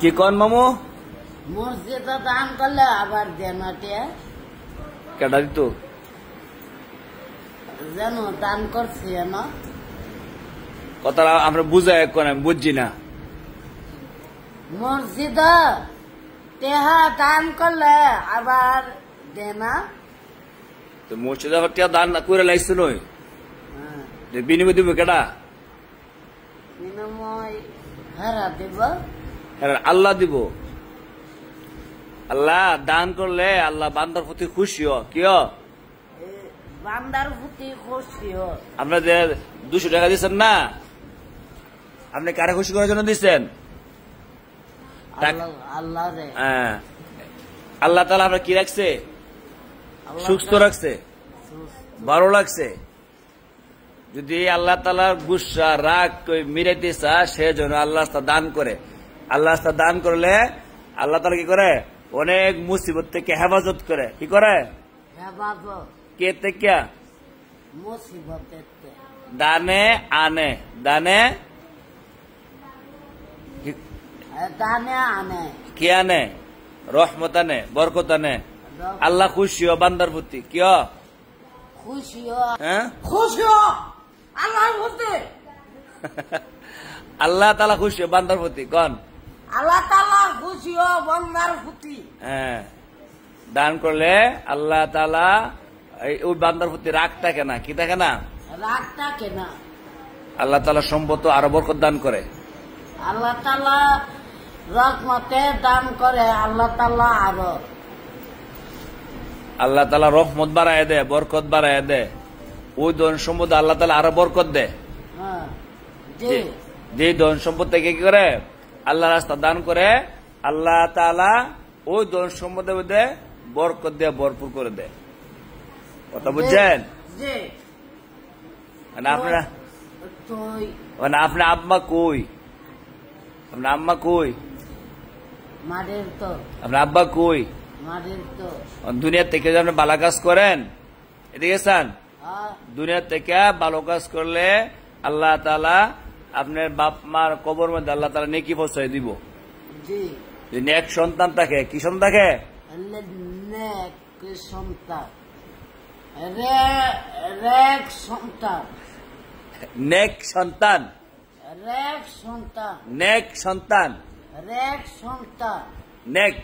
কি কন মামু? মসজিদে দান করলে আবার দেনাটে কেটা দিত? যেন দান করছি না কথা আমরা বুঝাই এখন আমি বুঝছি না। মসজিদে টেহা দান করলে আবার দেনা। তো মসজিদে আবার টিয়া দান করে লাইছো নই, বিনিময় দিব কেটা? বিনিময় হেরা দিব, আল্লাহ দিব। আল্লাহ দান করলে আল্লাহ বান্দার প্রতি খুশি হ। কি বান্দার প্রতি খুশি হ। আপনার যে 200 টাকা দিচ্ছেন না, আপনি কারে খুশি করার জন্য দিচ্ছেন? আল্লাহ রে। হ্যাঁ, আল্লাহ তাআলা আপনার কি রাখছে? সুস্থ রাখছে, ভালো লাগছে। যদি আল্লাহ তাআলার গুসা রাগ মিরাইতে চা, সে যেন আল্লাহ দান করে। আল্লাহ দান করলে আল্লাহ তাআলা কি করে? অনেক মুসিবত থেকে হেফাজত করে। কি করে? হেফাজত। কে থেকে? মুসিবত। দানে আনে, দানে দানে আনে। কি আনে? রহমত আনে, বরকত আনে। আল্লাহ খুশি হ বান্দার প্রতি। কি খুশি হ? হ্যাঁ, খুশি হ আল্লাহর প্রতি। আল্লাহ তাআলা খুশি হ বান্দার প্রতি। কন আল্লাহ তাআলা খুশি হ বান্দার প্রতি। হ্যাঁ, দান করলে আল্লাহ তাআলা ওই বান্দার প্রতি রাগ থাকে না। কি থাকে না? রাগ থাকে না। আল্লাহ তাআলা সম্পদ আরো বরকত দান করে। আল্লাহ তাআলা রহমতে দান করে। আল্লাহ তাআলা আরো আল্লাহ তাআলা রহমত বাড়ায় দেয়, বরকত বাড়ায় দেয়। ওই ধন সম্পদ আল্লাহ তাআলা আরো বরকত দেয়। যে ধন সম্পদ থেকে কি করে? আল্লাহ রাস্তা দান করে, আল্লাহ তাআলা ওই ধন সম্পদের মধ্যে বরকত দিয়ে ভরপুর করে দেয়। কথা বুঝছেন? আপনারা আপনার আম্মা কই? আপনার আম্মা কই? মাদের তো। আপনার আব্বা কই? মাদের তো। দুনিয়া থেকে যে আপনি ভালো কাজ করেন, এদিকে চান? দুনিয়া থেকে ভালো কাজ করলে আল্লাহ তাআলা আপনার বাপ মার কবর মধ্যে আল্লাহ তাআলা নেকি পৌঁছায় দিব। জি, নেক সন্তান থাকে। কি সন্তান থাকে? নেক সন্তান। রেক সন্তান। নেক সন্তান। রেক সন্তান। নেক সন্তান। রেক সন্তান। নেক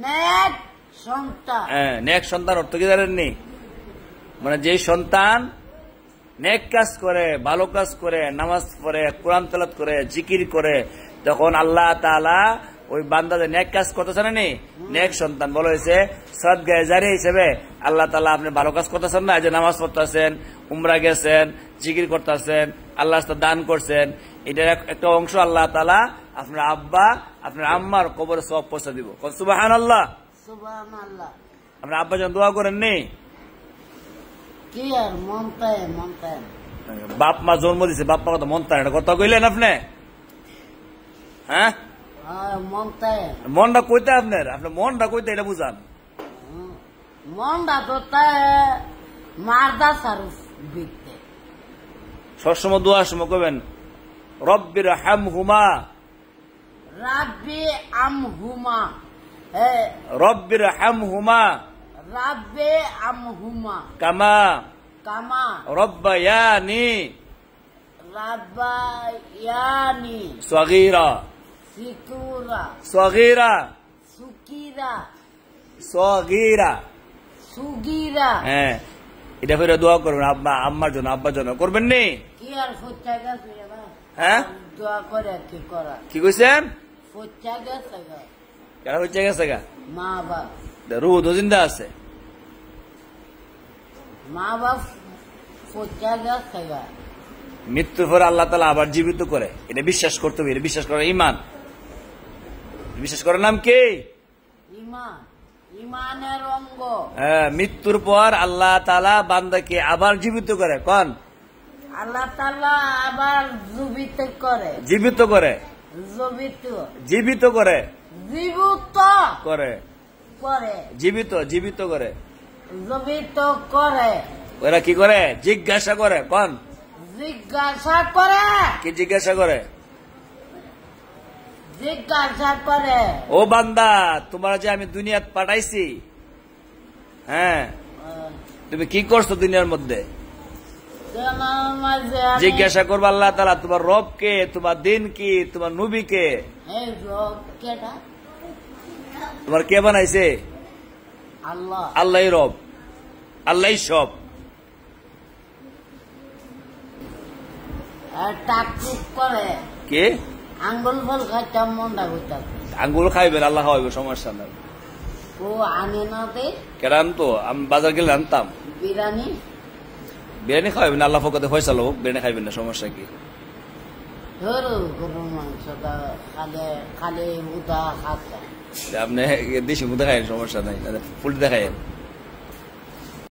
নেক সন্তান। হ্যাঁ, নেক সন্তান অর্থ কি জানেননি? মানে যে সন্তান নেক কাজ করে, ভালো কাজ করে, নামাজ পড়ে, কোরআন তেলাওয়াত করে, জিকির করে, তখন আল্লাহ তাআলা ওই বান্দাদের নেক কাজ করতে জানেনি? নেক সন্তান বলা হয়েছে সদকায়ে জারিয়া হিসেবে। আল্লাহ তাআলা আপনি ভালো কাজ করতেছেন না, যে নামাজ পড়তেছেন, উমরা গেছেন, জিকির করতেছেন, আল্লাহ দান করছেন, এটার একটা অংশ আল্লাহ তাআলা আপনার আব্বা আপনার আম্মার কবরে সওয়াব পৌঁছে দিব। সুবহানাল্লাহ। সুবহানাল্লাহ। আপনার আব্বা যখন দোয়া করেননি? কি আর মনটায় মনটায় বাপ মা জন্ম দিছে, বাপ মা কথা মনটা এটা কথা কইলেন আপনি? হ্যাঁ, মনটা কইতে আপনার মনটা কইতে এটা বুঝান। মনটা তো মারদা সারুফ দিতে সবসময় দোয়ার সময় কইবেন রব্বির হামহুমা, রাব্বি আমহুমা, রব্বির হামহুমা, রাব্বি আমহুমা, কামা কামা রব্বায়ানি, রাব্বায়ানি সগীরা, সিকুরা, সগীরা, সুকিরা, সগীরা, সুগীরা। হ্যাঁ, এটা ফের দোয়া করবেন আব্বা আম্মার জন্য, আব্বার জন্য। করবেন নি? কি আর ফুচ্চা গেছে? হ্যাঁ, দোয়া করে কি করা? কি কইছেন? ফুচ্চা গেছে গা। কেন হচ্ছে গেছে গা? মা বাপ রুহ তো জিন্দা আছে। মা বাপ ফুচ্চা গেছে গা। মৃত্যুর পর আল্লাহ তাআলা আবার জীবিত করে, এটা বিশ্বাস করতে হবে। এটা বিশ্বাস করার ঈমান। বিশ্বাস করার নাম কি? ঈমান। ঈমানের অঙ্গ। হ্যাঁ, মৃত্যুর পর আল্লাহ তাআলা বান্দাকে আবার জীবিত করে। কোন? আল্লাহ তাআলা আবার জীবিত করে। জীবিত করে। জীবিত। জীবিত করে। জীবিত করে। করে। জীবিত জীবিত করে। জীবিত করে। ওরা কি করে? জিজ্ঞাসা করে। কোন? জিজ্ঞাসা করে। কি জিজ্ঞাসা করে? জিজ্ঞাসা করে ও বান্দা, তোমার যে আমি দুনিয়াত পাঠাইছি, হ্যাঁ, তুমি কি করছো দুনিয়ার মধ্যে? দুনিয়ার মাঝে আমি জিজ্ঞাসা করবো আল্লাহ তাআলা তোমার রব কে, তোমার দিন কি, তোমার নবী কে, এই রোগ কেটা? তোমার কে বানাইছে? আল্লাহ। আল্লাহই রব, আল্লাহই সব। টাকুক করে কে? আঙ্গুল ফল খাইতে মনটা হইতাম। আঙ্গুল খাইবেন, আল্লাহ খাওয়াইবে, সমস্যা নাই। ও আনে না দে কেন আনতো? আমি বাজার গেলে আনতাম। বিরিয়ানি বিরিয়ানি খাওয়াবেন, আল্লাহ ফকতে ফয়সালা হোক, বিরিয়ানি খাইবেন না, সমস্যা কি? ধরো গরুর মাংসটা খালে খালে উদা খাতা আপনি দেশি মুদে খাইেন, সমস্যা নাই, ফুলটি দেখাইন।